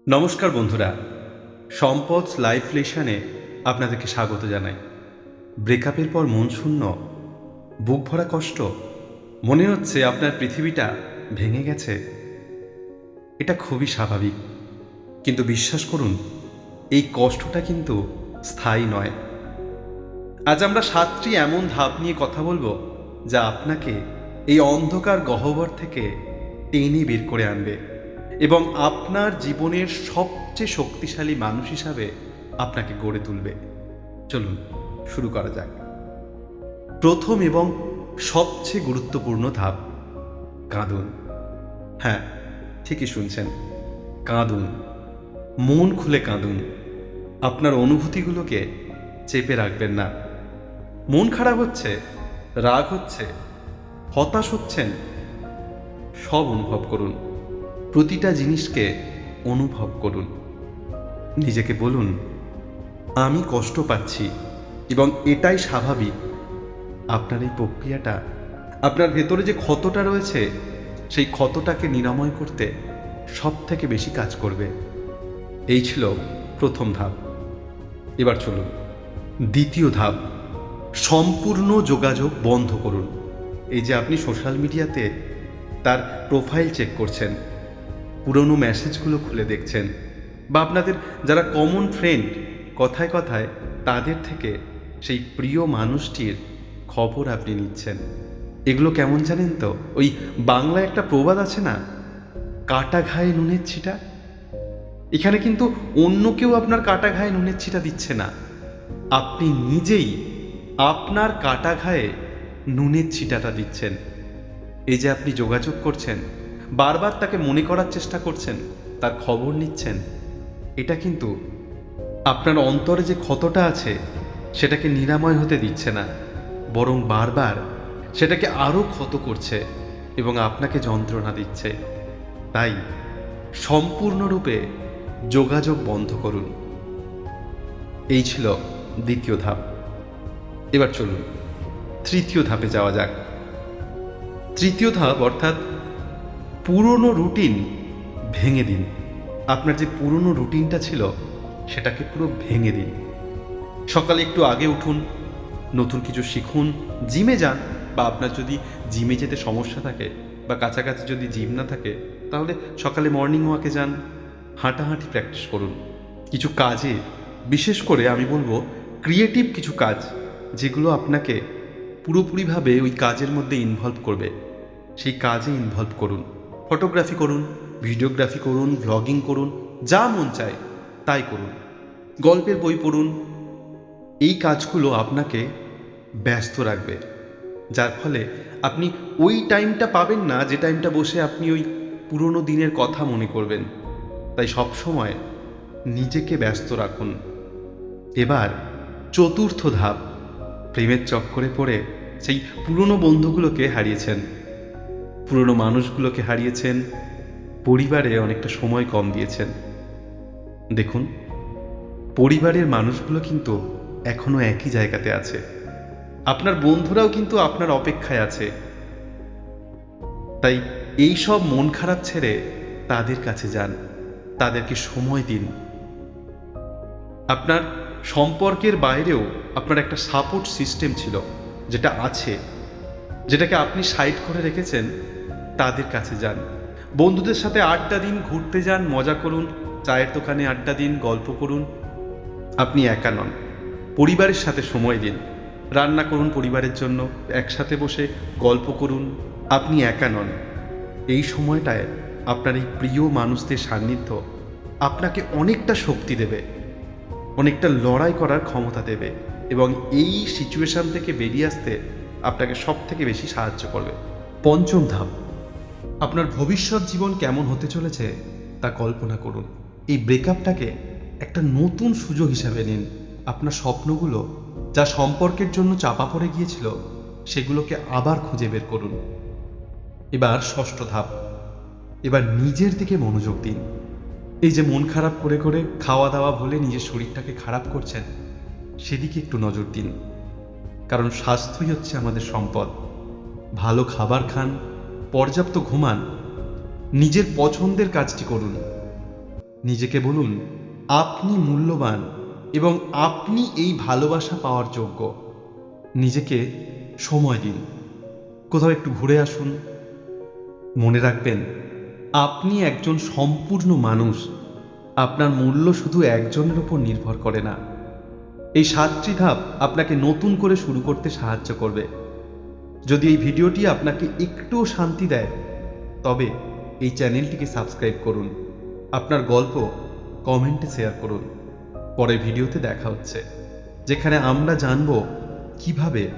নমস্কার বন্ধুরা, সম্পদ লাইফ লেশনে আপনাদেরকে স্বাগত জানাই। ব্রেকআপের পর মন শূন্য, বুক ভরা কষ্ট, মনে হচ্ছে আপনার পৃথিবীটা ভেঙে গেছে। এটা খুবই স্বাভাবিক, কিন্তু বিশ্বাস করুন, এই কষ্টটা কিন্তু স্থায়ী নয়। আজ আমরা 7টি এমন ধাপ নিয়ে কথা বলবো যা আপনাকে এই অন্ধকার গহ্বর থেকে টেনে বের করে আনবে এবং আপনার জীবনের সবচেয়ে শক্তিশালী মানুষ হিসাবে আপনাকে গড়ে তুলবে। চলুন শুরু করা যাক। প্রথম এবং সবচেয়ে গুরুত্বপূর্ণ ধাপ, কাঁদুন। হ্যাঁ, ঠিকই শুনছেন, কাঁদুন। মন খুলে কাঁদুন। আপনার অনুভূতিগুলোকে চেপে রাখবেন না। মন খারাপ হচ্ছে, রাগ হচ্ছে, হতাশ হচ্ছেন, সব অনুভব করুন। প্রতিটা জিনিসকে অনুভব করুন। নিজেকে বলুন, আমি কষ্ট পাচ্ছি এবং এটাই স্বাভাবিক। আপনার এই প্রক্রিয়াটা আপনার ভেতরে যে ক্ষতটা রয়েছে সেই ক্ষতটাকে নিরাময় করতে সব থেকে বেশি কাজ করবে। এই ছিল প্রথম ধাপ। এবার চলুন দ্বিতীয় ধাপ, সম্পূর্ণ যোগাযোগ বন্ধ করুন। এই যে আপনি সোশ্যাল মিডিয়াতে তার প্রোফাইল চেক করছেন, পুরনো মেসেজগুলো খুলে দেখছেন, বা আপনাদের যারা কমন ফ্রেন্ড, কথায় কথায় তাদের থেকে সেই প্রিয় মানুষটির খবর আপনি নিচ্ছেন। এগুলো কেমন জানেন তো? ওই বাংলায় একটা প্রবাদ আছে না, কাটা ঘায়ে নুনের ছিটা। এখানে কিন্তু অন্য কেউ আপনার কাটা ঘায়ে নুনের ছিটা দিচ্ছে না, আপনি নিজেই আপনার কাটা ঘায়ে নুনের ছিটাটা দিচ্ছেন। এই যে আপনি যোগাযোগ করছেন, বারবার তাকে মনে করার চেষ্টা করছেন, তার খবর নিচ্ছেন, এটা কিন্তু আপনার অন্তরে যে ক্ষতটা আছে সেটাকে নিরাময় হতে দিচ্ছে না, বরং বারবার সেটাকে আরও ক্ষত করছে এবং আপনাকে যন্ত্রণা দিচ্ছে। তাই সম্পূর্ণরূপে যোগাযোগ বন্ধ করুন। এই ছিল দ্বিতীয় ধাপ। এবার চলুন তৃতীয় ধাপে যাওয়া যাক। তৃতীয় ধাপ অর্থাৎ পুরনো রুটিন ভেঙে দিন। আপনার যে পুরনো রুটিনটা ছিল সেটাকে পুরো ভেঙে দিন। সকালে একটু আগে উঠুন, নতুন কিছু শিখুন, জিমে যান, বা আপনার যদি জিমে যেতে সমস্যা থাকে বা কাছাকাছি যদি জিম না থাকে তাহলে সকালে মর্নিং ওয়াকে যান, হাঁটাহাঁটি প্র্যাকটিস করুন। কিছু কাজে, বিশেষ করে আমি বলবো ক্রিয়েটিভ কিছু কাজ, যেগুলো আপনাকে পুরোপুরিভাবে ওই কাজের মধ্যে ইনভলভ করবে, সেই কাজে ইনভলভ করুন। ফটোগ্রাফি করুন, ভিডিওগ্রাফি করুন, ভ্লগিং করুন, যা মন চায় তাই করুন। গল্পের বই পড়ুন। এই কাজগুলো আপনাকে ব্যস্ত রাখবে, যার ফলে আপনি ওই টাইমটা পাবেন না যে টাইমটা বসে আপনি ওই পুরনো দিনের কথা মনে করবেন। তাই সবসময় নিজেকে ব্যস্ত রাখুন। এবার চতুর্থ ধাপ, প্রেমের চক্করে পড়ে সেই পুরনো বন্ধুগুলোকে হারিয়েছেন, পুরনো মানুষগুলোকে হারিয়েছেন, পরিবারে অনেকটা সময় কম দিয়েছেন। দেখুন, পরিবারের মানুষগুলো কিন্তু এখনো একই জায়গাতে আছে, আপনার বন্ধুরাও কিন্তু আপনার অপেক্ষায় আছে। তাই এই সব মন খারাপ ছেড়ে তাদের কাছে যান, তাদেরকে সময় দিন। আপনার সম্পর্কের বাইরেও আপনার একটা সাপোর্ট সিস্টেম ছিল, যেটা আছে, যেটাকে আপনি সাইড করে রেখেছেন, তাদের কাছে যান। বন্ধুদের সাথে আড্ডা দিন, ঘুরতে যান, মজা করুন, চায়ের দোকানে আড্ডা দিন, গল্প করুন। আপনি একা নন, পরিবারের সাথে সময় দিন, রান্না করুন পরিবারের জন্য, একসাথে বসে গল্প করুন। আপনি একা নন। এই সময়টায় আপনার এই প্রিয় মানুষদের সান্নিধ্য আপনাকে অনেকটা শক্তি দেবে, অনেকটা লড়াই করার ক্ষমতা দেবে এবং এই সিচুয়েশান থেকে বেরিয়ে আসতে আপনাকে সব থেকে বেশি সাহায্য করবে। পঞ্চম ধাপ, আপনার ভবিষ্যৎ জীবন কেমন হতে চলেছে তা কল্পনা করুন। এই ব্রেকআপটাকে একটা নতুন সুযোগ হিসাবে নিন। আপনার স্বপ্নগুলো যা সম্পর্কের জন্য চাপা পড়ে গিয়েছিল সেগুলোকে আবার খুঁজে বের করুন। এবার ষষ্ঠ ধাপ, এবার নিজের দিকে মনোযোগ দিন। এই যে মন খারাপ করে করে খাওয়া দাওয়া ভুলে নিজের শরীরটাকে খারাপ করছেন, সেদিকে একটু নজর দিন, কারণ স্বাস্থ্যই হচ্ছে আমাদের সম্পদ। ভালো খাবার খান, পর্যাপ্ত ঘুমান, নিজের পছন্দের কাজটি করুন। নিজেকে বলুন আপনি মূল্যবান এবং আপনি এই ভালোবাসা পাওয়ার যোগ্য। নিজেকে সময় দিন, কোথাও একটু ঘুরে আসুন। মনে রাখবেন, আপনি একজন সম্পূর্ণ মানুষ। আপনার মূল্য শুধু একজনের উপর নির্ভর করে না। এই 7টি ধাপ আপনাকে নতুন করে শুরু করতে সাহায্য করবে। যদি এই ভিডিওটি আপনাকে একটুও শান্তি দেয়, তবে এই চ্যানেলটিকে সাবস্ক্রাইব করুন। আপনার গল্প কমেন্টে শেয়ার করুন। পরের ভিডিওতে দেখা হচ্ছে, যেখানে আমরা জানব কিভাবে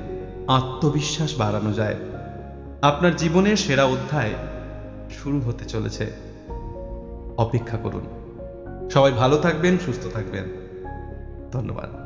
আত্মবিশ্বাস বাড়ানো যায়। আপনার জীবনের সেরা অধ্যায় শুরু হতে চলেছে। অপেক্ষা করুন। সবাই ভালো থাকবেন, সুস্থ থাকবেন। ধন্যবাদ।